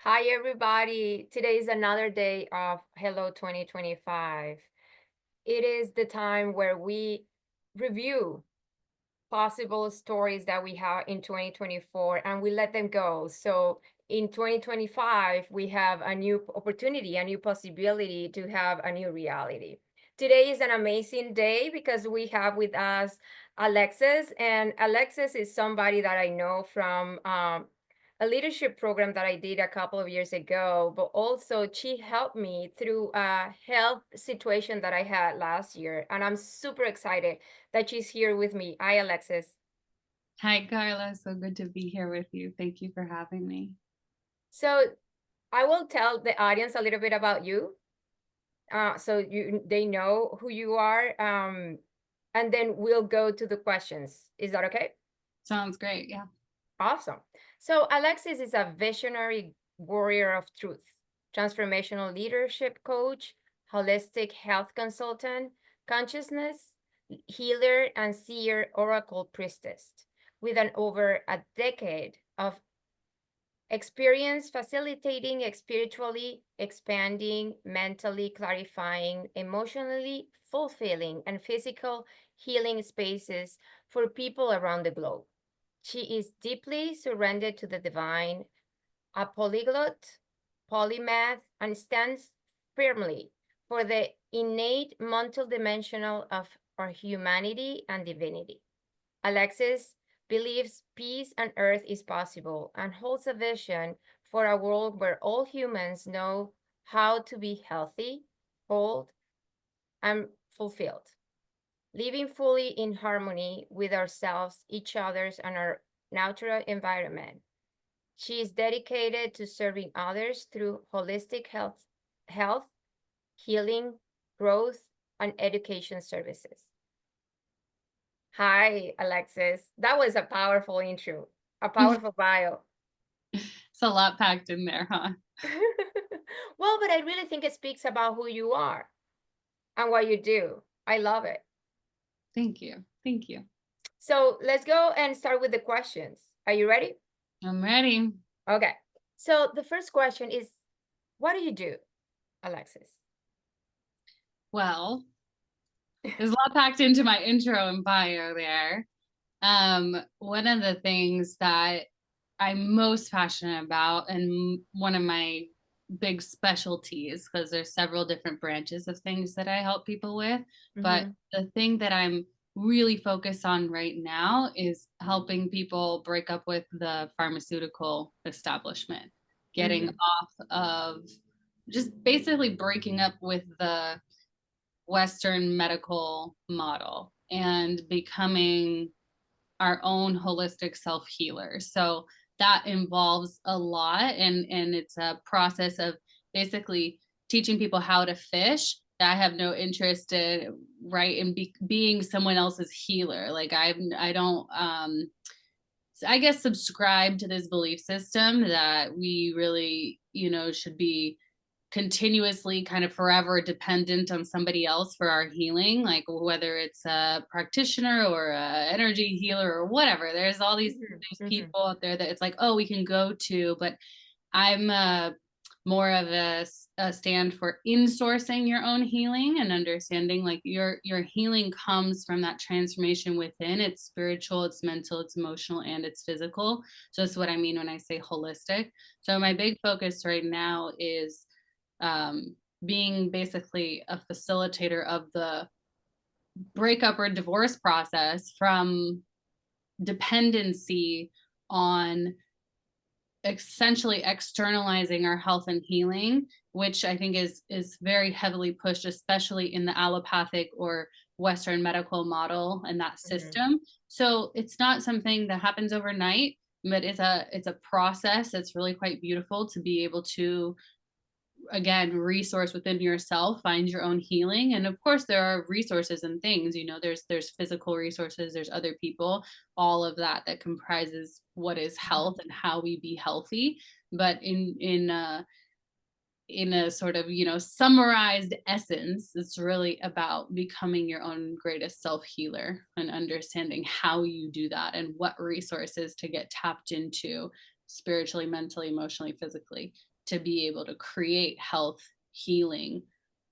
Hi, everybody. Today is another day of Hello 2025. It is the time where we review possible stories that we have in 2024 and we let them go. So in 2025, we have a new opportunity, a new possibility to have a new reality. Today is an amazing day because we have with us Alexis, and Alexis is somebody that I know from a leadership program that I did a couple of years ago, but also she helped me through a health situation that I had last year. And I'm super excited that she's here with me. Hi, Alexis. Hi, Carla. So good to be here with you. Thank you for having me. So I will tell the audience a little bit about you, so they know who you are, and then we'll go to the questions. Is that okay? Sounds great. Yeah. Awesome. So Alexis is a visionary warrior of truth, transformational leadership coach, holistic health consultant, consciousness healer, and seer-oracle-priestess with an over a decade of experience facilitating spiritually expanding, mentally clarifying, emotionally fulfilling, and physical healing spaces for people around the globe. She is deeply surrendered to the divine, a polyglot, polymath, and stands firmly for the innate multidimensional of our humanity and divinity. Alexis believes peace on earth is possible and holds a vision for a world where all humans know how to be healthy, whole, and fulfilled, living fully in harmony with ourselves, each other's, and our natural environment. She is dedicated to serving others through holistic health, healing, growth, and education services. Hi, Alexis. That was a powerful intro, a powerful bio. It's a lot packed in there, huh? Well, but I really think it speaks about who you are and what you do. I love it. Thank you. Thank you. So let's go and start with the questions. Are you ready? I'm ready. Okay. So the first question is, what do you do, Alexis? There's a lot packed into my intro and bio there. One of the things that I'm most passionate about, and one of my big specialties, because there's several different branches of things that I help people with, but Mm-hmm. the thing that I'm really focused on right now is helping people break up with the pharmaceutical establishment, getting Mm-hmm. off of just basically breaking up with the Western medical model and becoming our own holistic self healer. So that involves a lot, and it's a process of basically teaching people how to fish. I have no interest in, right, in being someone else's healer. Like I don't I guess subscribe to this belief system that we really, should be continuously kind of forever dependent on somebody else for our healing, like whether it's a practitioner or a energy healer or whatever. There's all these Mm-hmm. people out there that it's like, oh, we can go to, but I'm more of a stand for insourcing your own healing and understanding like your healing comes from that transformation within. It's spiritual, it's mental, it's emotional, and it's physical. So that's what I mean when I say holistic. So my big focus right now is um, being basically a facilitator of the breakup or divorce process from dependency on essentially externalizing our health and healing, which I think is very heavily pushed, especially in the allopathic or Western medical model and that Mm-hmm. system. So it's not something that happens overnight, but it's a process that's really quite beautiful to be able to, again, resource within yourself, find your own healing. And of course there are resources and things, there's physical resources, there's other people, all of that that comprises what is health and how we be healthy. But in a sort of, summarized essence, it's really about becoming your own greatest self healer and understanding how you do that and what resources to get tapped into spiritually, mentally, emotionally, physically. to be able to create health, healing,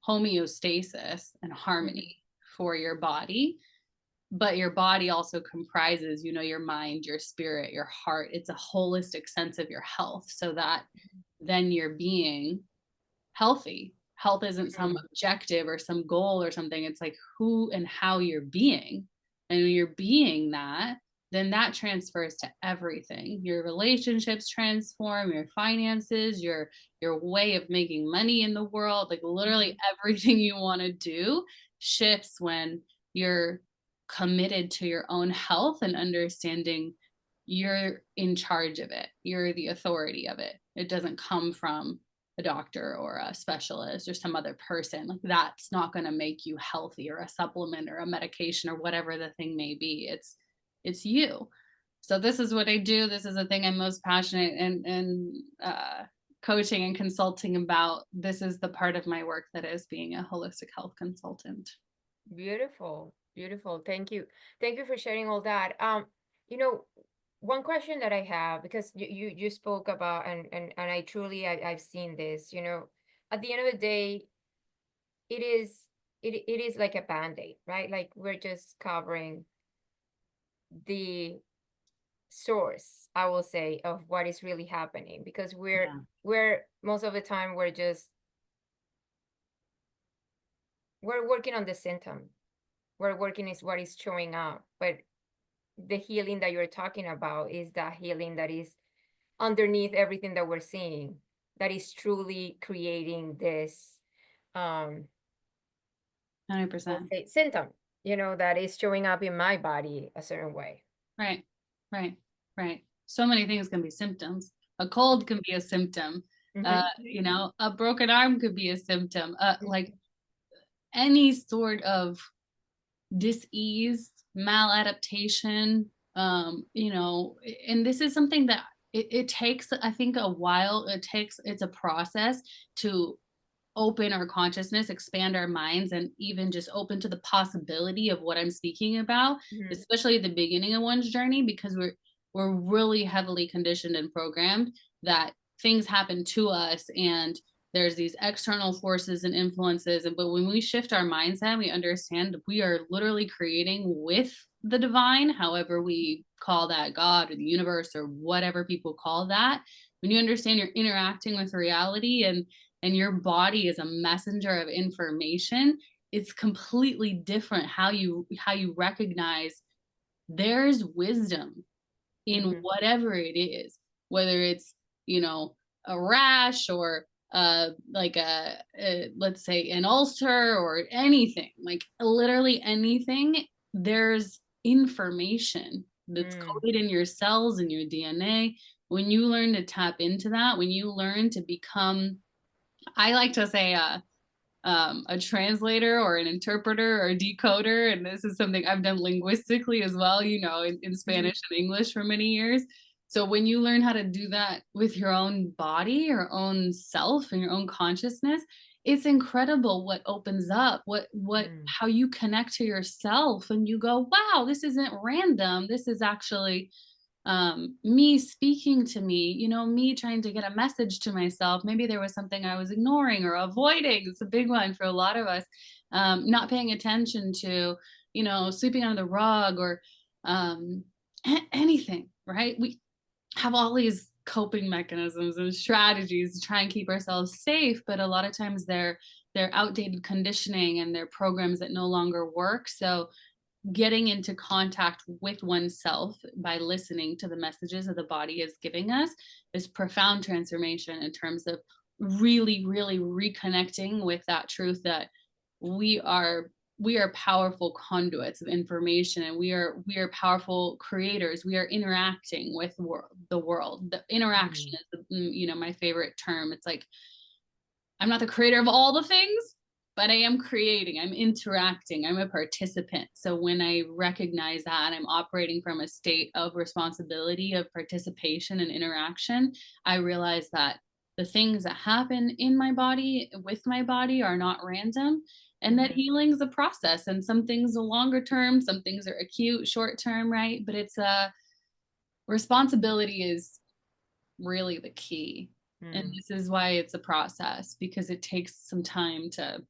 homeostasis, and Mhm. harmony for your body. But your body also comprises, you know, your mind, your spirit, your heart. It's a holistic sense of your health, so that then you're being healthy. Health isn't some Mm. objective or some goal or something. It's like who and how you're being. And when you're being that, then that transfers to everything. Your relationships transform, your finances, your way of making money in the world, like literally Mhm. everything you want to do shifts when you're committed to your own health and understanding you're in charge of it. You're the authority of it. It doesn't come from a doctor or a specialist or some other person. Like that's not going to make you healthy, or a supplement or a medication or whatever the thing may be. It's you. So this is what I do. This is the thing I'm most passionate and coaching and consulting about. This is the part of my work that is being a holistic health consultant. Beautiful, beautiful. Thank you. Thank you for sharing all that. You know, one question that I have, because you spoke about, and I truly I've seen this, you know, at the end of the day, it is it is like a band-aid, right? Like we're just covering the source, I will say, of what is really happening, because Yeah, we're most of the time we're working on the symptom. We're working is what is showing up, but the healing that you're talking about is that healing that is underneath everything that we're seeing, that is truly creating this um 100%. I'll say symptom, you know, that is showing up in my body a certain way. Right, right, right. So many things can be symptoms. A cold can be a symptom. Mm-hmm. You know, a broken arm could be a symptom. Like Mm-hmm. any sort of dis-ease, maladaptation, you know, and this is something that it takes, I think, a while. It's a process to open our consciousness, expand our minds, and even just open to the possibility of what I'm speaking about, Mm-hmm. especially at the beginning of one's journey, because we're really heavily conditioned and programmed that things happen to us, and there's these external forces and influences. And but when we shift our mindset, we understand we are literally creating with the divine, however we call that, God or the universe or whatever people call that. When you understand you're interacting with reality, and your body is a messenger of information, it's completely different how you recognize there's wisdom in Mm-hmm. whatever it is, whether it's, you know, a rash or like a let's say an ulcer or anything, like literally anything. There's information that's Mm. coded in your cells and your DNA. When you learn to tap into that, when you learn to become, I like to say, a translator or an interpreter or a decoder. And this is something I've done linguistically as well, you know, in Mm-hmm. Spanish and English for many years. So when you learn how to do that with your own body, your own self, and your own consciousness, it's incredible what opens up, what Mm. how you connect to yourself, and you go, wow, this isn't random. This is actually me speaking to me, you know, me trying to get a message to myself. Maybe there was something I was ignoring or avoiding. It's a big one for a lot of us. Not paying attention to, you know, sweeping under the rug or anything, right? We have all these coping mechanisms and strategies to try and keep ourselves safe, but a lot of times they're outdated conditioning and they're programs that no longer work. So getting into contact with oneself by listening to the messages that the body is giving us is profound transformation in terms of really, really reconnecting with that truth that we are we are powerful conduits of information, and we are powerful creators. We are interacting with the world. The interaction Mm. is you know, my favorite term. It's like I'm not the creator of all the things, but I am creating, I'm interacting, I'm a participant. So when I recognize that I'm operating from a state of responsibility, of participation and interaction, I realize that the things that happen in my body, with my body, are not random, and that Mm-hmm. healing is a process. And some things are longer term, some things are acute, short term, right? But it's a responsibility is really the key. And Mm. this is why it's a process, because it takes some time to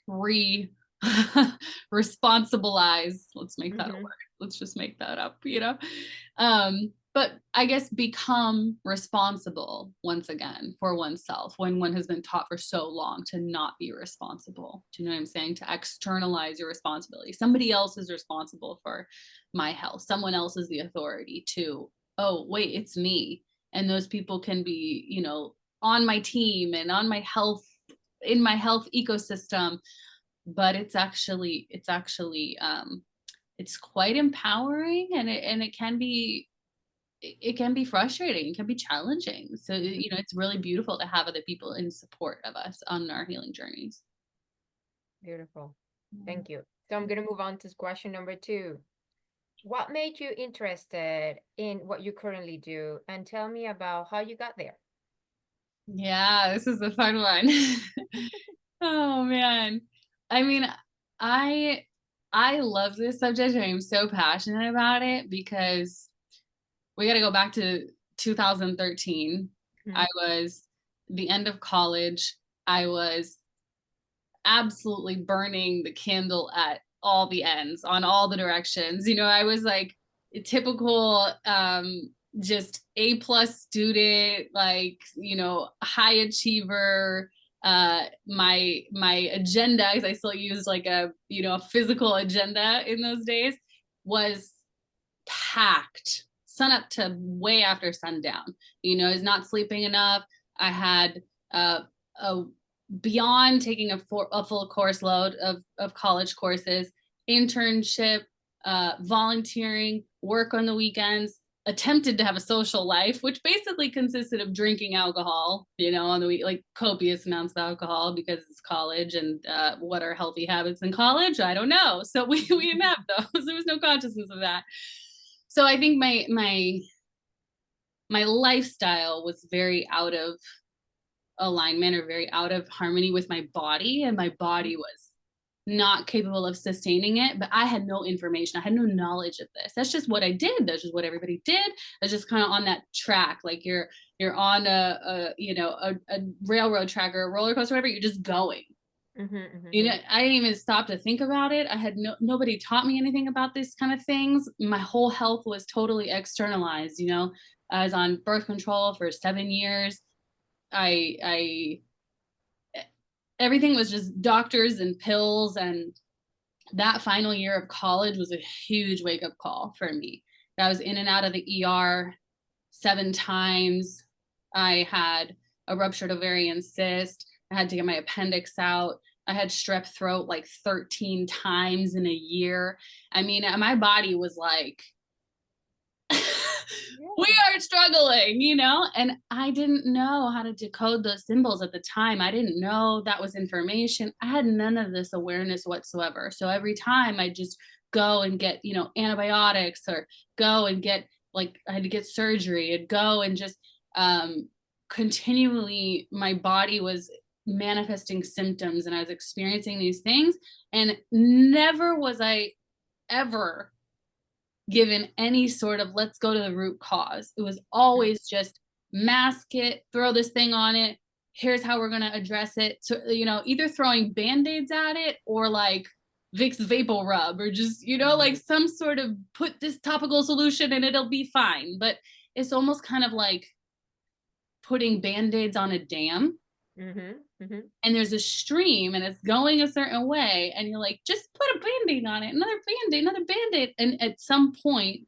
re responsibilize. Let's make that a Mm-hmm. word. Let's just make that up, but I guess become responsible once again for oneself when one has been taught for so long to not be responsible. Do you know what I'm saying? To externalize your responsibility. Somebody else is responsible for my health. Someone else is the authority to, oh, wait, it's me. And those people can be, on my team and on my health, in my health ecosystem. But it's quite empowering, and it can be, it can be frustrating, it can be challenging. So, it's really beautiful to have other people in support of us on our healing journeys. Beautiful. Thank you. So I'm going to move on to question number 2. What made you interested in what you currently do? And tell me about how you got there. Yeah, this is a fun one. Oh man. I mean, I I love this subject and I'm so passionate about it because we got to go back to 2013. Mm-hmm. I was the end of college. I was absolutely burning the candle at all the ends, on all the directions. I was like a typical just A+ student, like, high achiever. My agenda, because I still use like a a physical agenda in those days, was packed sun up to way after sundown. Is not sleeping enough. I had a beyond taking a full course load of college courses, internship, volunteering, work on the weekends, attempted to have a social life, which basically consisted of drinking alcohol, on the week, like copious amounts of alcohol, because it's college. And what are healthy habits in college? I don't know. So we didn't have those. There was no consciousness of that. So I think my lifestyle was very out of alignment, or very out of harmony with my body, and my body was not capable of sustaining it. But I had no information, I had no knowledge of this. That's just what I did. That's just what everybody did. I was just kind of on that track, like you're on a railroad track or a roller coaster, whatever. You're just going. Mm-hmm, mm-hmm. I didn't even stop to think about it. I had nobody taught me anything about these kind of things. My whole health was totally externalized. I was on birth control for 7 years. I everything was just doctors and pills. And that final year of college was a huge wake up call for me. I was in and out of the ER 7 times. I had a ruptured ovarian cyst. I had to get my appendix out. I had strep throat like 13 times in a year. I mean, my body was like, we are struggling, and I didn't know how to decode those symbols at the time. I didn't know that was information. I had none of this awareness whatsoever. So every time I just go and get, antibiotics, or go and get, like, I had to get surgery, and go and just continually, my body was manifesting symptoms, and I was experiencing these things. And never was I ever given any sort of, let's go to the root cause. It was always just mask it, throw this thing on it. Here's how we're going to address it. So, either throwing band-aids at it, or like Vicks Vapor Rub, or just, like some sort of put this topical solution and it'll be fine. But it's almost kind of like putting band-aids on a dam. Mm-hmm, mm-hmm. And there's a stream and it's going a certain way, and you're like, just put a band-aid on it, another band-aid, another band-aid. And at some point,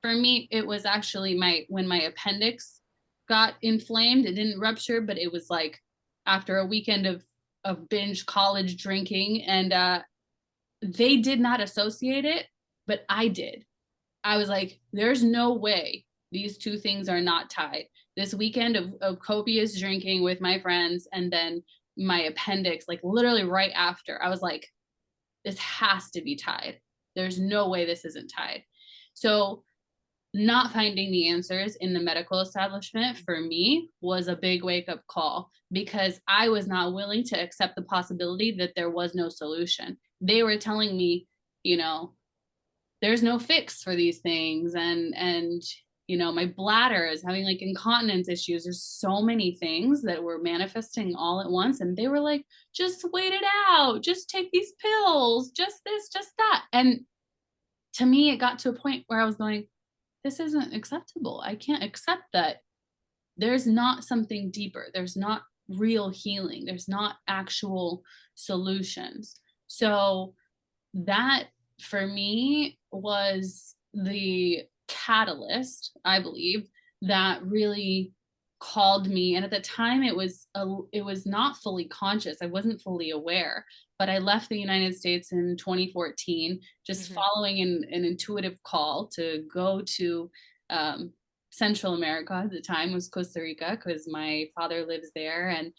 for me, it was actually when my appendix got inflamed. It didn't rupture, but it was like after a weekend of binge college drinking. And they did not associate it, but I did. I was like, there's no way these two things are not tied. This weekend of copious drinking with my friends, and then my appendix, like literally right after, I was like, this has to be tied. There's no way this isn't tied. So not finding the answers in the medical establishment for me was a big wake up call, because I was not willing to accept the possibility that there was no solution. They were telling me, there's no fix for these things. And my bladder is having like incontinence issues. There's so many things that were manifesting all at once. And they were like, just wait it out, just take these pills, just this, just that. And to me, it got to a point where I was going, this isn't acceptable. I can't accept that there's not something deeper. There's not real healing. There's not actual solutions. So that for me was the catalyst, I believe, that really called me. And at the time it was not fully conscious. I wasn't fully aware, but I left the United States in 2014, just Mm-hmm. following an intuitive call to go to um, Central America. At the time was Costa Rica, because my father lives there, and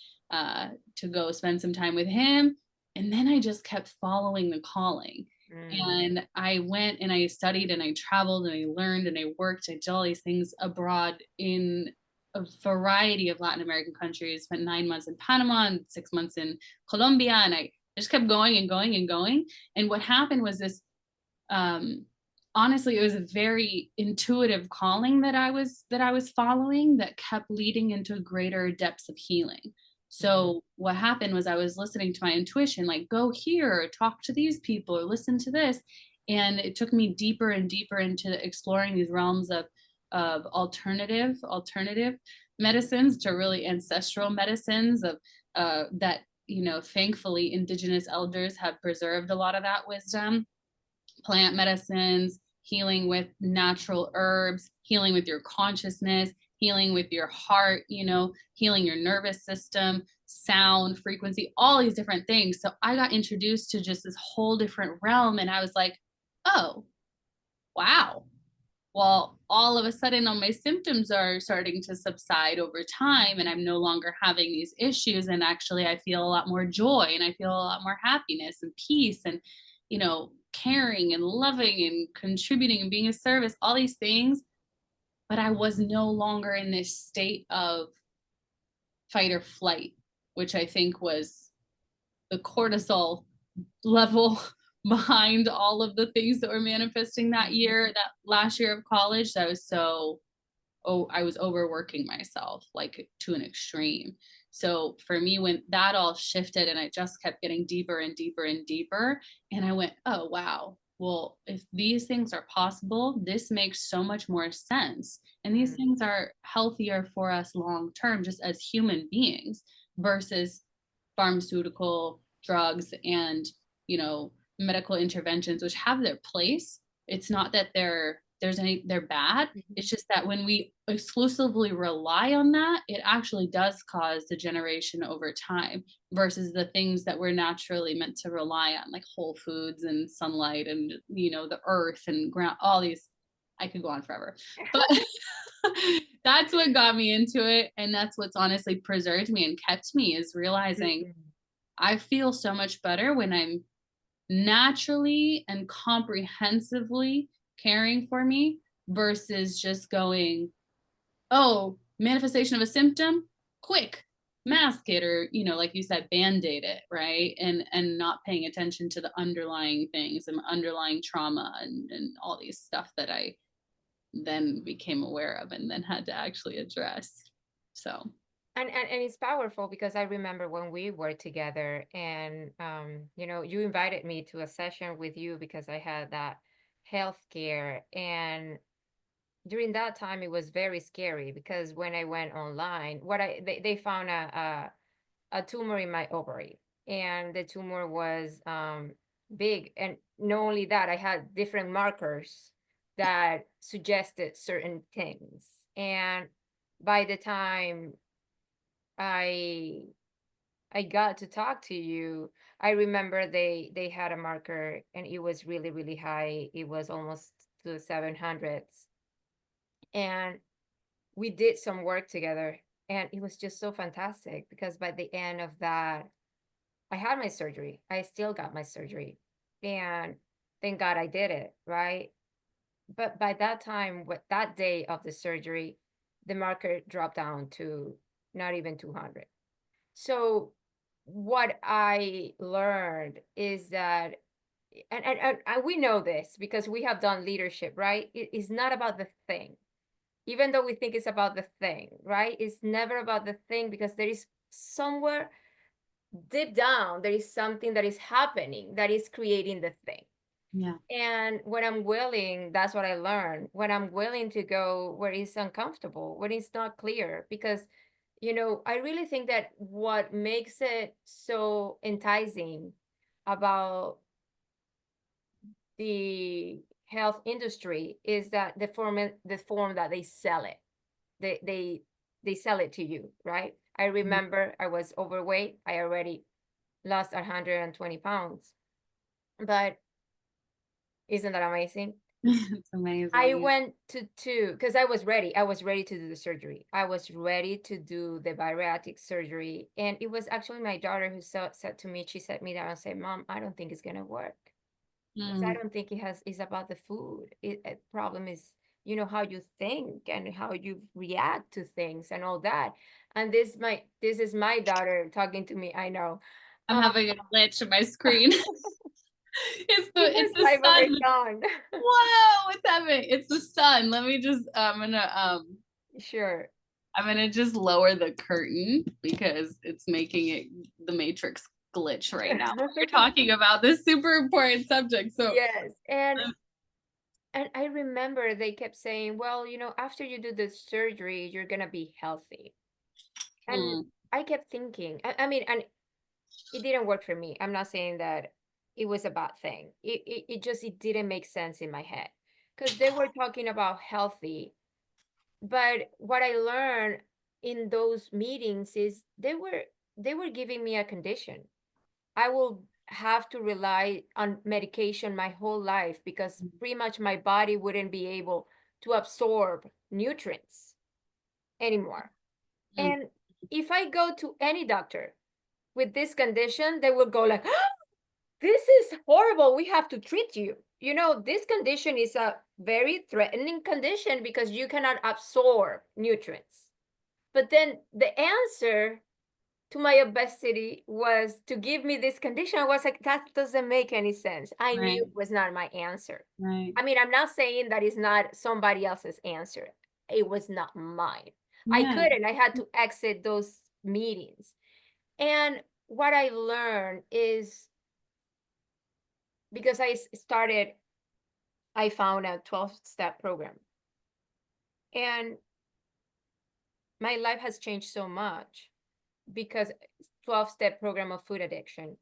to go spend some time with him. And then I just kept following the calling. Mm. And I went and I studied and I traveled and I learned and I worked. I did all these things abroad in a variety of Latin American countries. Spent 9 months in Panama and 6 months in Colombia. And I just kept going and going and going. And what happened was this, honestly, it was a very intuitive calling that I was following, that kept leading into greater depths of healing. Mm. So what happened was I was listening to my intuition, like, go here, talk to these people, or listen to this. And it took me deeper and deeper into exploring these realms of alternative medicines, to really ancestral medicines, of that, thankfully indigenous elders have preserved a lot of that wisdom. Plant medicines, healing with natural herbs, healing with your consciousness, healing with your heart, healing your nervous system, sound, frequency, all these different things. So I got introduced to just this whole different realm. And I was like, oh, wow. Well, all of a sudden, all my symptoms are starting to subside over time, and I'm no longer having these issues. And actually, I feel a lot more joy, and I feel a lot more happiness and peace, and, caring and loving and contributing and being of service, all these things. But I was no longer in this state of fight or flight, which I think was the cortisol level behind all of the things that were manifesting that year, that last year of college. That was so, I was overworking myself like to an extreme. So for me, when that all shifted and I just kept getting deeper and deeper and deeper, and I went, oh, wow. Well, if these things are possible, this makes so much more sense. And these Mm. things are healthier for us long term, just as human beings, versus pharmaceutical drugs and, medical interventions, which have their place. It's not that they're bad. Mhm. It's just that when we exclusively rely on that, it actually does cause degeneration over time, versus the things that we're naturally meant to rely on, like whole foods and sunlight and, the earth and ground, all these. I could go on forever. But that's what got me into it. And that's what's honestly preserved me and kept me, is realizing Mm. I feel so much better when I'm naturally and comprehensively caring for me, versus just going, oh, manifestation of a symptom, quick, mask it, or, like you said, band-aid it, right? And not paying attention to the underlying things and underlying trauma and all these stuff that I then became aware of and then had to actually address. So And it's powerful because I remember when we were together and you invited me to a session with you because I had that healthcare. And during that time it was very scary because when I went online, they found a tumor in my ovary, and the tumor was big. And not only that, I had different markers that suggested certain things. And by the time I I got to talk to you, I remember they had a marker and it was really, really high. It was almost to the 700s. And we did some work together, and it was just so fantastic because by the end of that, I had my surgery. I still got my surgery. And thank God I did it, right? But by that time, what that day of the surgery, the marker dropped down to not even 200. So what I learned is that, and we know this because we have done leadership, right? It is not about the thing. even though we think it's about the thing, right? It's never about the thing, because there is somewhere deep down, there is something that is happening that is creating the thing. Yeah. And when I'm willing, that's what I learned. When I'm willing to go where it's uncomfortable, when it's not clear, because, I really think that what makes it so enticing about the health industry is that the form that they sell it. They sell it to you, right? I remember I was overweight. I already lost 120 pounds. But isn't that amazing? It's amazing. I went to because I was ready. I was ready to do the surgery. I was ready to do the bariatric surgery. And it was actually my daughter who said to me, she sat me down and said, Mom, I don't think it's gonna work. Because I don't think it's about the food. Problem is, how you think and how you react to things and all that. And this is my daughter talking to me. I know. I'm having a glitch in my screen. It's It's the my sun. favorite song. Whoa, what's happening? It's the sun. Let me just Sure. I'm gonna just lower the curtain because it's making it the matrix glitch right now. We're talking about this super important subject. So Yes. And I remember they kept saying, well, after you do the surgery, you're gonna be healthy. And I kept thinking, I mean, and it didn't work for me. I'm not saying that it was a bad thing. It didn't make sense in my head, because they were talking about healthy. But what I learned in those meetings is they were giving me a condition. I will have to rely on medication my whole life, because pretty much my body wouldn't be able to absorb nutrients anymore. And if I go to any doctor with this condition, they will go like, oh, this is horrible. We have to treat you. This condition is a very threatening condition because you cannot absorb nutrients. But then the answer to my obesity was to give me this condition. I was like, that doesn't make any sense. I knew it was not my answer. right. I mean, I'm not saying that it's not somebody else's answer. It was not mine. Yeah. I had to exit those meetings. And what I learned is, because I found a 12-step program. And my life has changed so much because 12-step program of food addiction,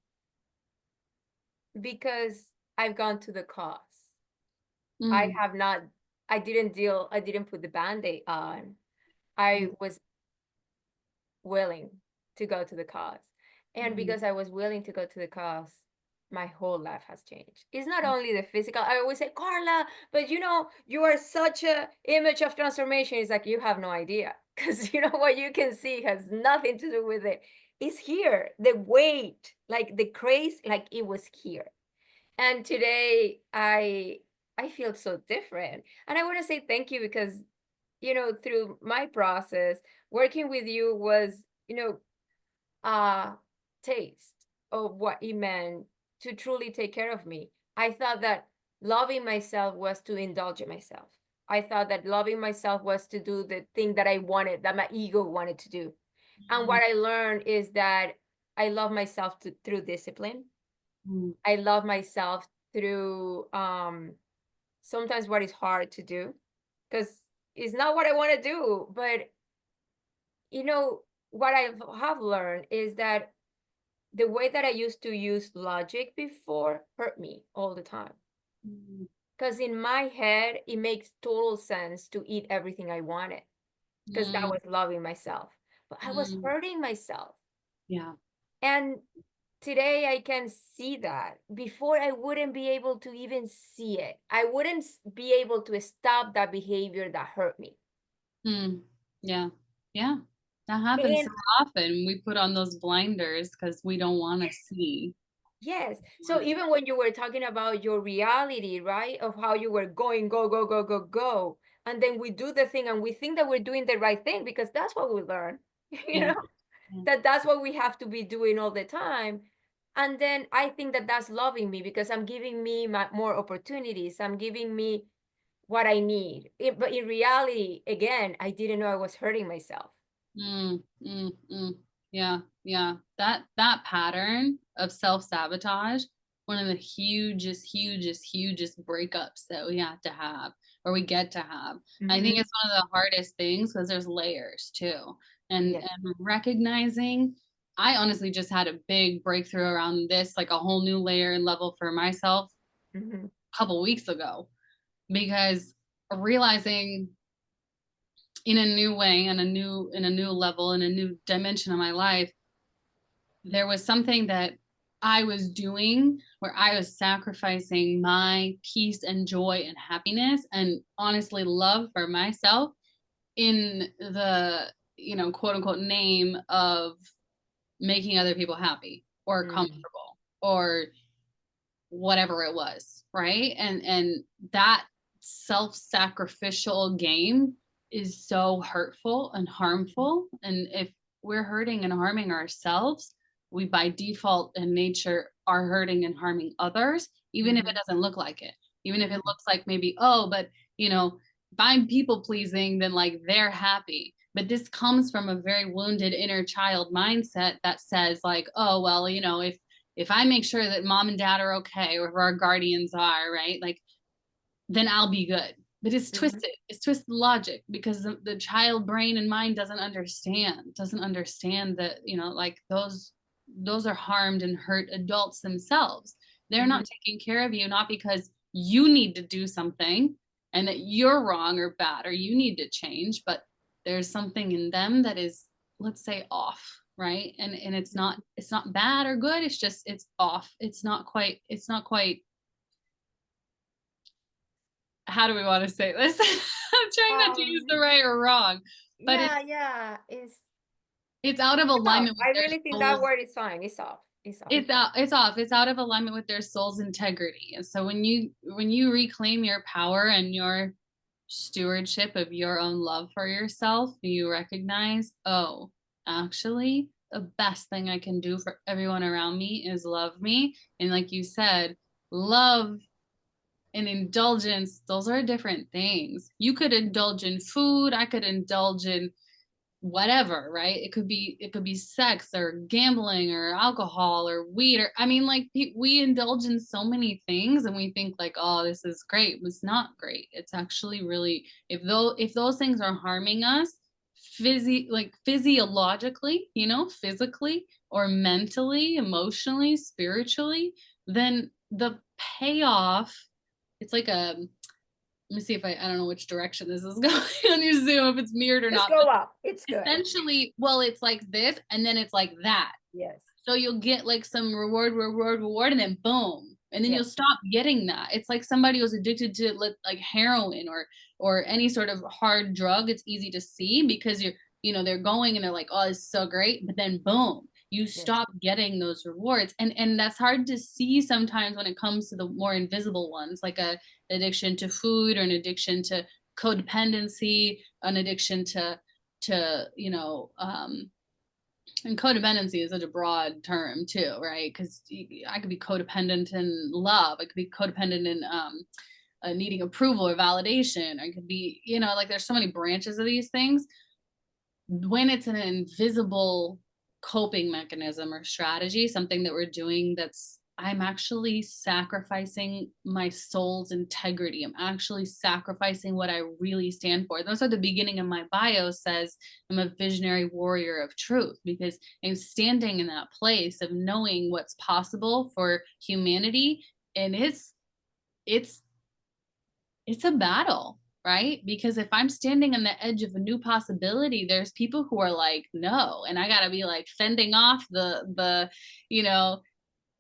because I've gone to the cause. I have not, I didn't put the Band-Aid on. I was willing to go to the cause. And because I was willing to go to the cause, my whole life has changed. It's not only the physical. I always say, Carla, but you are such a image of transformation. It's like, you have no idea. Because what you can see has nothing to do with it. It's here. The weight, like the craze, like it was here. And today I feel so different. And I want to say thank you, because through my process, working with you was, a taste of what it meant to truly take care of me. I thought that loving myself was to indulge in myself. I thought that loving myself was to do the thing that I wanted, that my ego wanted to do. And what I learned is that I love myself through discipline. I love myself through sometimes what is hard to do, because it's not what I want to do. But what I have learned is that the way that I used to use logic before hurt me all the time. Because in my head, it makes total sense to eat everything I wanted, because that was loving myself. But I was hurting myself. Yeah. And today I can see that. Before, I wouldn't be able to even see it. I wouldn't be able to stop that behavior that hurt me. Yeah. Yeah. That happens so And often. We put on those blinders because we don't want to see. yes. So even when you were talking about your reality, right, of how you were going, go, go, go, go, go, and then we do the thing and we think that we're doing the right thing, because that's what we learn, you Yeah. know, that's what we have to be doing all the time. And then I think that that's loving me, because I'm giving me more opportunities. I'm giving me what I need. But in reality, again, I didn't know I was hurting myself. Mm, mm, mm. Yeah, yeah. That pattern of self-sabotage, one of the hugest breakups that we have to have, or we get to have. I think it's one of the hardest things because there's layers too. Yes. And recognizing, I honestly just had a big breakthrough around this, like a whole new layer and level for myself Mm-hmm. a couple weeks ago, because realizing in a new way and in a new level, in a new dimension of my life, there was something that I was doing where I was sacrificing my peace and joy and happiness and honestly love for myself in the, quote unquote name of making other people happy or Mm. comfortable or whatever it was, right? And that self-sacrificial game is so hurtful and harmful. And if we're hurting and harming ourselves, we by default and nature are hurting and harming others, even if it doesn't look like it. Even if it looks like maybe, oh, but if I'm people pleasing, then like they're happy. But this comes from a very wounded inner child mindset that says like, oh, well, if I make sure that mom and dad are okay, or if our guardians are, right, like, then I'll be good. But it's twisted. It's twisted logic because the child brain and mind doesn't understand that, like those are harmed and hurt adults themselves. They're not taking care of you, not because you need to do something and that you're wrong or bad or you need to change, but there's something in them that is, let's say, off, right? And it's not bad or good, it's just it's off. It's not quite how do we want to say this? I'm trying not to use the right or wrong, but Yeah, yeah. it's out of It's off. alignment with I their really think that souls. word is fine. It's off. It's off. It's out of alignment with their soul's integrity. And so when you reclaim your power and your stewardship of your own love for yourself, you recognize, oh, actually the best thing I can do for everyone around me is love me. And like you said, love and indulgence, those are different things. You could indulge in food, I could indulge in whatever, right? It could be sex or gambling or alcohol or weed, or I mean, like, we indulge in so many things and we think like, oh, this is great. It's not great. It's actually really, if those things are harming us physiologically, physically or mentally, emotionally, spiritually, then the payoff, it's like a, let me see if I don't know which direction this is going on your Zoom, if it's mirrored or Just not. go up. It's good. Essentially, well, it's like this, and then it's like that. Yes. So you'll get like some reward, and then boom, and then Yes. you'll stop getting that. It's like somebody who's addicted to like heroin or any sort of hard drug. It's easy to see because they're going and they're like, oh, this is so great, but then boom, you Yes. stop getting those rewards, and that's hard to see sometimes when it comes to the more invisible ones, like a addiction to food or an addiction to codependency, an addiction to and codependency is such a broad term too, right? Because I could be codependent in love, I could be codependent in needing approval or validation, I could be, like, there's so many branches of these things. When it's an invisible coping mechanism or strategy, something that we're doing that's, I'm actually sacrificing my soul's integrity. I'm actually sacrificing what I really stand for. That's what the beginning of my bio says. I'm a visionary warrior of truth because I'm standing in that place of knowing what's possible for humanity. And it's a battle, right? Because if I'm standing on the edge of a new possibility, there's people who are like, no, and I got to be like fending off the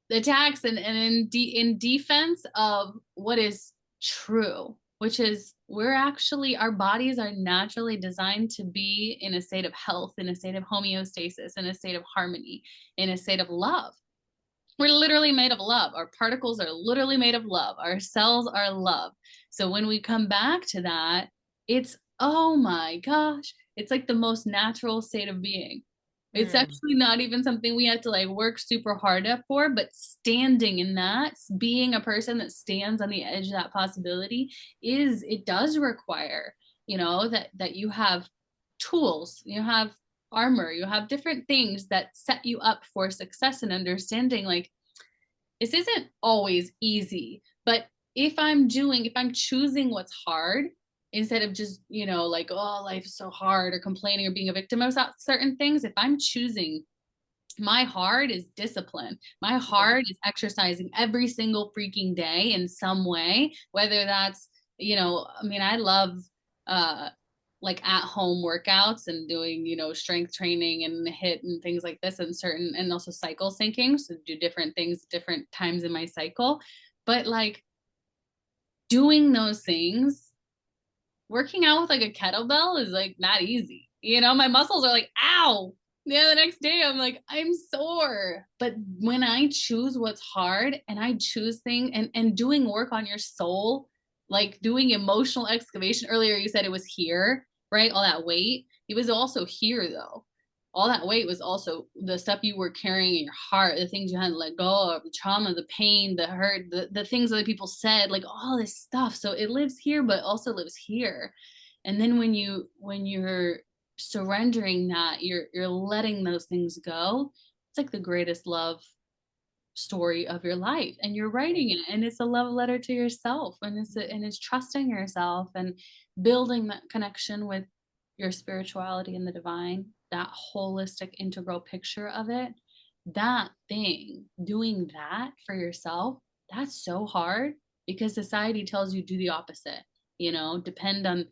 the attacks and in defense of what is true, which is our bodies are naturally designed to be in a state of health, in a state of homeostasis, in a state of harmony, in a state of love. We're literally made of love. Our particles are literally made of love. Our cells are love. So when we come back to that, it's, oh my gosh, it's like the most natural state of being. It's Mm. actually not even something we have to like work super hard at for, but standing in that, being a person that stands on the edge of that possibility it does require, that you have tools, you have armor, you have different things that set you up for success and understanding like this isn't always easy, but if I'm choosing what's hard instead of just, like, oh, life is so hard or complaining or being a victim of certain things, if I'm choosing my hard is discipline. My Yes. hard is exercising every single freaking day in some way, whether that's, I mean, I love like at home workouts and doing, strength training and hit and things like this and and also cycle syncing. So do different things, different times in my cycle. But like doing those things, working out with like a kettlebell is like not easy. My muscles are like, ow. Yeah, the next day I'm like, I'm sore. But when I choose what's hard and I choose things and doing work on your soul, like doing emotional excavation. Earlier you said it was here, right? All that weight. It was also here though. All that weight was also the stuff you were carrying in your heart, the things you had to let go of, the trauma, the pain, the hurt, the things other people said, like all this stuff. So it lives here, but also lives here. And then when you're surrendering that, you're letting those things go. It's like the greatest love story of your life, and you're writing it, and it's a love letter to yourself, and it's trusting yourself and building that connection with your spirituality and the divine, that holistic integral picture of it. That thing, doing that for yourself, that's so hard because society tells you do the opposite, depend on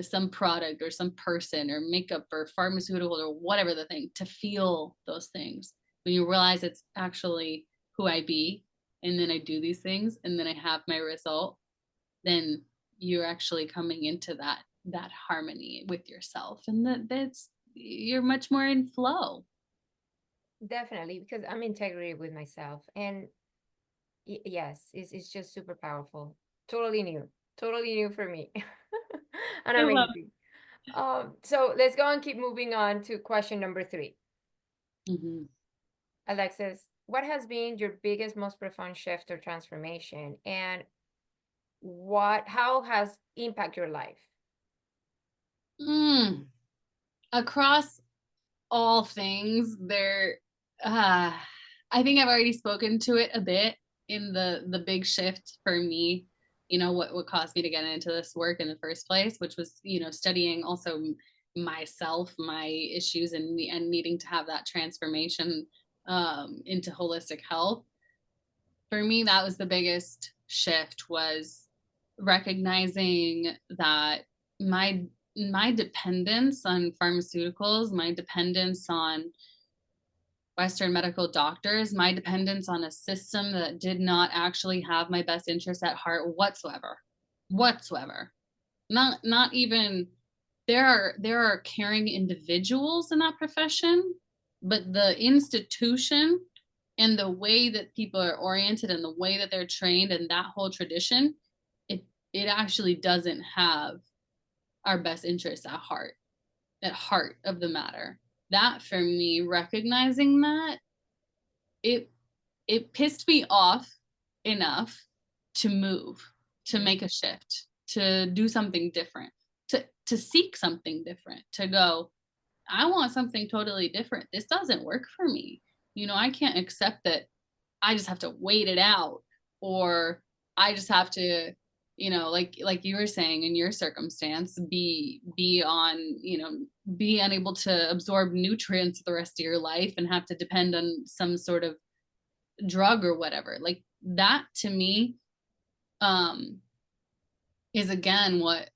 some product or some person or makeup or pharmaceutical or whatever the thing to feel those things. When you realize it's actually who I be, and then I do these things, and then I have my result, then you're actually coming into that harmony with yourself, and that's you're much more in flow. Definitely, because I'm integrated with myself. And yes, it's just super powerful. Totally new for me. And I love amazing. So let's go and keep moving on to question number 3. it. Alexis, what has been your biggest, most profound shift or transformation, and how has impact your life? Across all things there, I think I've already spoken to it a bit in the big shift for me, what caused me to get into this work in the first place, which was, studying also myself, my issues, and needing to have that transformation into holistic health. For me, that was the biggest shift, was recognizing that my dependence on pharmaceuticals, my dependence on Western medical doctors, my dependence on a system that did not actually have my best interests at heart whatsoever. Not even, there are caring individuals in that profession, but the institution and the way that people are oriented and the way that they're trained and that whole tradition, it actually doesn't have our best interests at heart of the matter. That for me, recognizing that, it it pissed me off enough to move, to make a shift, to do something different, to seek something different, to go, I want something totally different. This doesn't work for me. I can't accept that I just have to wait it out, or I just have to, like you were saying in your circumstance, be unable to absorb nutrients the rest of your life and have to depend on some sort of drug or whatever. Like that to me um is again what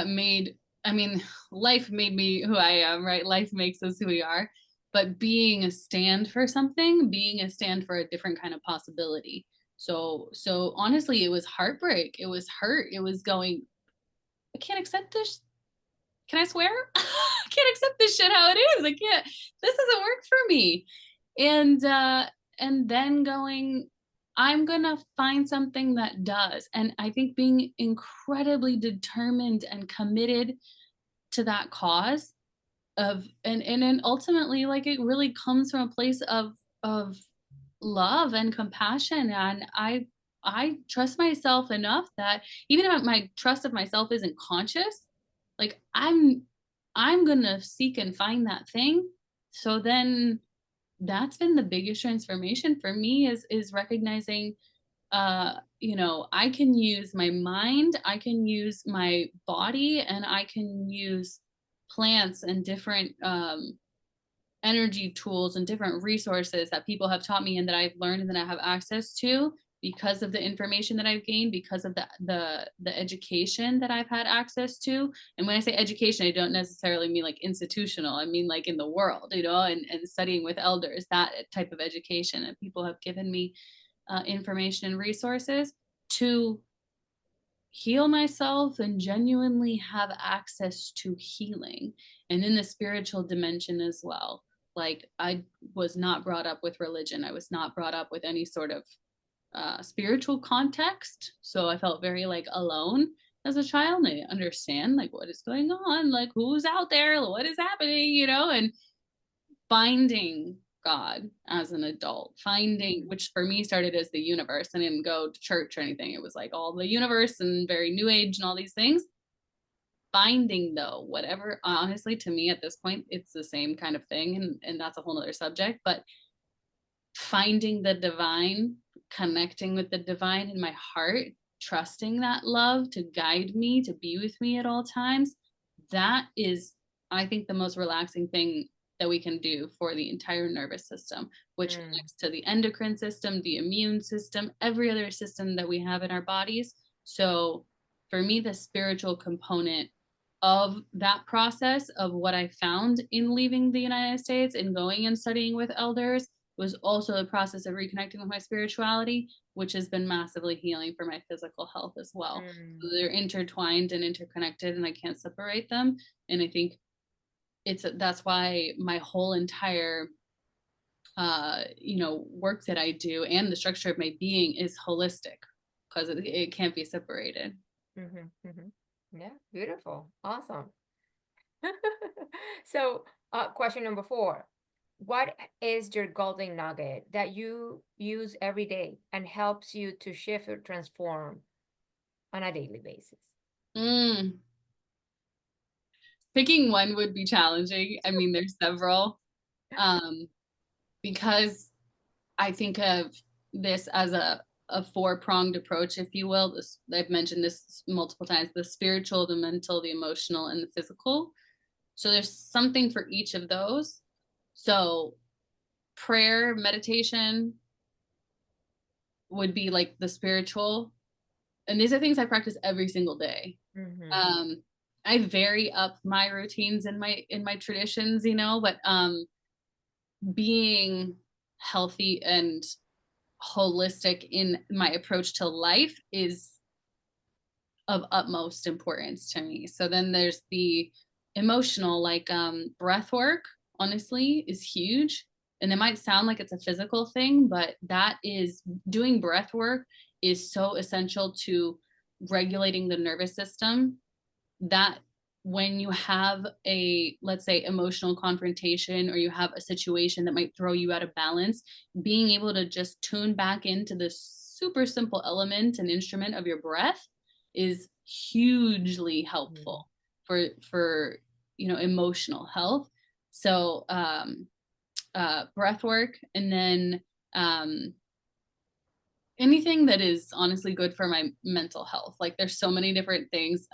made, I mean, life made me who I am, right? Life makes us who we are. But being a stand for something, being a stand for a different kind of possibility. So honestly, it was heartbreak. It was hurt. It was going, I can't accept this. Can I swear? I can't accept this shit how it is. I can't, this doesn't work for me. And then going, I'm gonna find something that does. And I think being incredibly determined and committed to that cause and then ultimately, like, it really comes from a place of love and compassion, and I trust myself enough that even if my trust of myself isn't conscious, like, I'm gonna seek and find that thing. So then that's been the biggest transformation for me, is recognizing, I can use my mind, I can use my body, and I can use plants and different energy tools and different resources that people have taught me and that I've learned and that I have access to because of the information that I've gained, because of the education that I've had access to. And when I say education, I don't necessarily mean like institutional. I mean like in the world, and studying with elders, that type of education. And people have given me information and resources to heal myself and genuinely have access to healing, and in the spiritual dimension as well. Like, I was not brought up with religion, I was not brought up with any sort of spiritual context, so I felt very like alone as a child. And I didn't understand like what is going on, like who's out there, what is happening, and finding God as an adult, finding, which for me started as the universe. I didn't go to church or anything. It was like all the universe and very new age and all these things. Finding, though, whatever, honestly, to me at this point, it's the same kind of thing. And that's a whole nother subject. But finding the divine, connecting with the divine in my heart, trusting that love to guide me, to be with me at all times, that is, I think, the most relaxing thing that we can do for the entire nervous system, which connects to the endocrine system, the immune system, every other system that we have in our bodies. So for me, the spiritual component of that process, of what I found in leaving the United States and going and studying with elders, was also the process of reconnecting with my spirituality, which has been massively healing for my physical health as well. So they're intertwined and interconnected, and I can't separate them. And I think that's why my whole entire work that I do and the structure of my being is holistic, because it can't be separated. Yeah, beautiful. Awesome. So, question number 4. What is your golden nugget that you use every day and helps you to shift or transform on a daily basis? Picking one would be challenging. I mean, there's several, because I think of this as a four-pronged approach, if you will. I've mentioned this multiple times: the spiritual, the mental, the emotional, and the physical. So there's something for each of those. So prayer, meditation would be like the spiritual. And these are things I practice every single day. I vary up my routines in my traditions, but being healthy and holistic in my approach to life is of utmost importance to me. So then there's the emotional, like breath work, honestly, is huge. And it might sound like it's a physical thing, but doing breath work is so essential to regulating the nervous system, that when you have a, let's say, emotional confrontation, or you have a situation that might throw you out of balance, being able to just tune back into this super simple element and instrument of your breath is hugely helpful for emotional health. So breath work, and then anything that is honestly good for my mental health. Like, there's so many different things.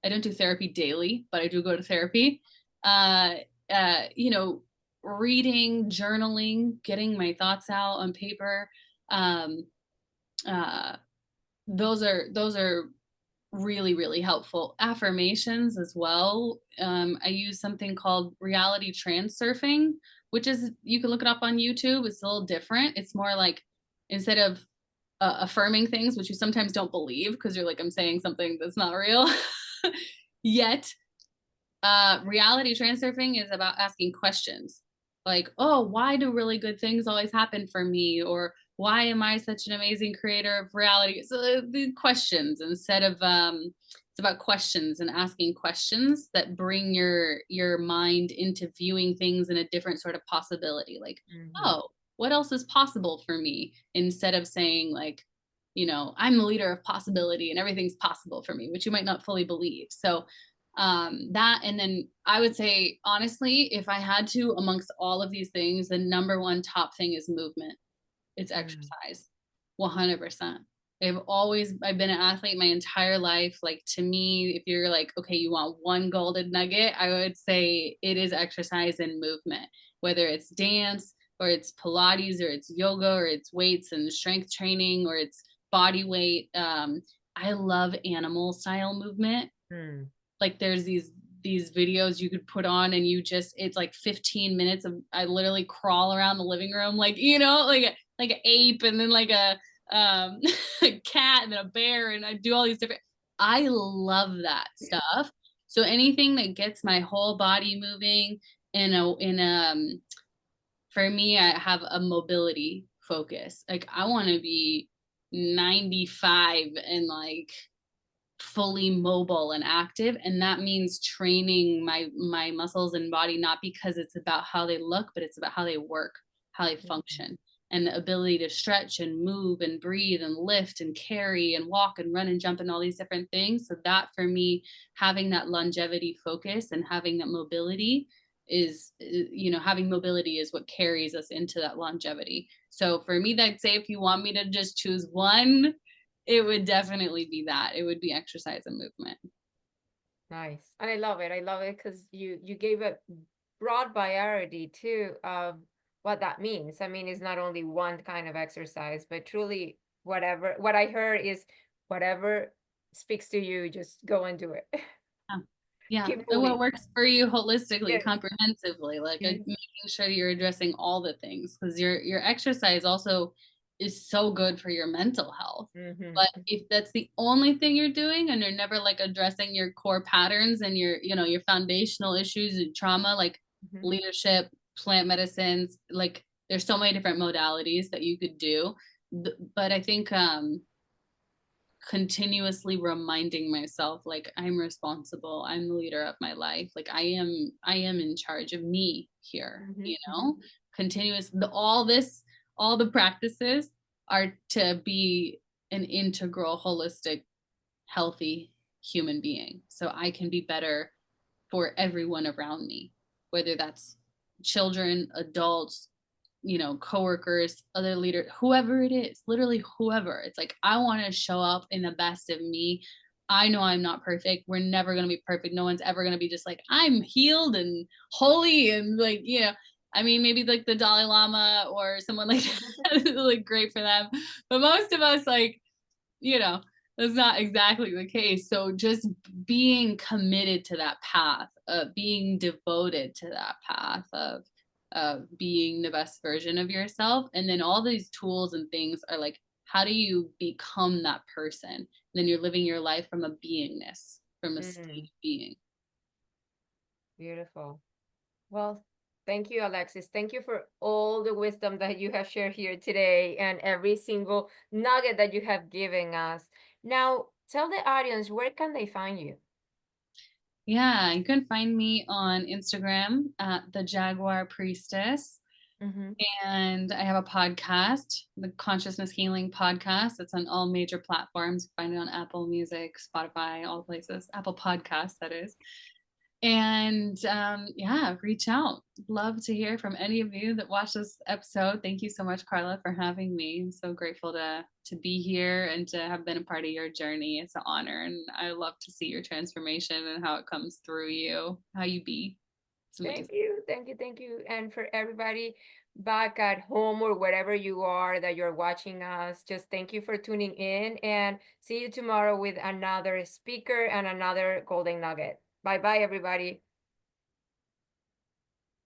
I don't do therapy daily, but I do go to therapy. Reading, journaling, getting my thoughts out on paper. Those are really, really helpful. Affirmations as well. I use something called reality transurfing, which is, you can look it up on YouTube. It's a little different. It's more like, instead of affirming things, which you sometimes don't believe because you're like, I'm saying something that's not real. Yet, reality transurfing is about asking questions like, oh, why do really good things always happen for me? Or why am I such an amazing creator of reality? So the questions, instead of it's about questions and asking questions that bring your mind into viewing things in a different sort of possibility. Like, Mm-hmm. oh, what else is possible for me? Instead of saying like, I'm the leader of possibility and everything's possible for me, which you might not fully believe. So that, and then I would say, honestly, if I had to, amongst all of these things, the number one top thing is movement. It's Mm. exercise. 100%. I've been an athlete my entire life. Like, to me, if you're like, okay, you want one golden nugget, I would say it is exercise and movement, whether it's dance or it's Pilates or it's yoga or it's weights and strength training or it's body weight. I love animal style movement. Mm. Like, there's these videos you could put on and it's like 15 minutes of, I literally crawl around the living room like, like an ape, and then like a cat and then a bear, and I do all these different, I love that stuff. So anything that gets my whole body moving for me, I have a mobility focus. Like, I want to be 95 and like fully mobile and active, and that means training my muscles and body, not because it's about how they look, but it's about how they work, how they Mhm. function, and the ability to stretch and move and breathe and lift and carry and walk and run and jump and all these different things. So that, for me, having that longevity focus and having that mobility is, having mobility is what carries us into that longevity. So for me, I'd say, if you want me to just choose one, it would definitely be that. It would be exercise and movement. Nice. And I love it. I love it because you gave a broad variety too of what that means. I mean, it's not only one kind of exercise, but truly whatever. What I heard is whatever speaks to you, just go and do it. Yeah. Yeah. Keep And what moving. works for you holistically, Yes. comprehensively, like Yes. making sure that you're addressing all the things, because your exercise also is so good for your mental health. Mm-hmm. But if that's the only thing you're doing and you're never like addressing your core patterns and your foundational issues and trauma, like Mm-hmm. leadership, plant medicines, like there's so many different modalities that you could do. But I think continuously reminding myself, like, I'm responsible, I'm the leader of my life, like I am in charge of me here, Mm-hmm. Mm-hmm. continuous, all the practices are to be an integral, holistic, healthy human being, so I can be better for everyone around me, whether that's children, adults, coworkers, other leaders, whoever it is, literally whoever. It's like, I want to show up in the best of me. I know I'm not perfect. We're never going to be perfect. No one's ever going to be just like, I'm healed and holy and like, I mean, maybe like the Dalai Lama or someone like that is like great for them. But most of us, like, you know, that's not exactly the case. So just being committed to that path, being devoted to that path of being the best version of yourself. And then all these tools and things are like, how do you become that person? And then you're living your life from a beingness, from a state Mm. of being. Beautiful. Well, thank you, Alexis. Thank you for all the wisdom that you have shared here today and every single nugget that you have given us. Now, tell the audience, where can they find you? Yeah, you can find me on Instagram at the Jaguar Priestess. Mm-hmm. And I have a podcast, the Consciousness Healing Podcast. It's on all major platforms. You find it on Apple Music, Spotify, all places. Apple Podcasts, that is. And yeah, reach out. Love to hear from any of you that watch this episode. Thank you so much, Carla, for having me. I'm so grateful to be here and to have been a part of your journey. It's an honor, and I love to see your transformation and how it comes through you, how you be. It's Thank amazing. you. Thank you. Thank you. And for everybody back at home or wherever you are that you're watching us, just thank you for tuning in and see you tomorrow with another speaker and another golden nugget. Bye bye, everybody.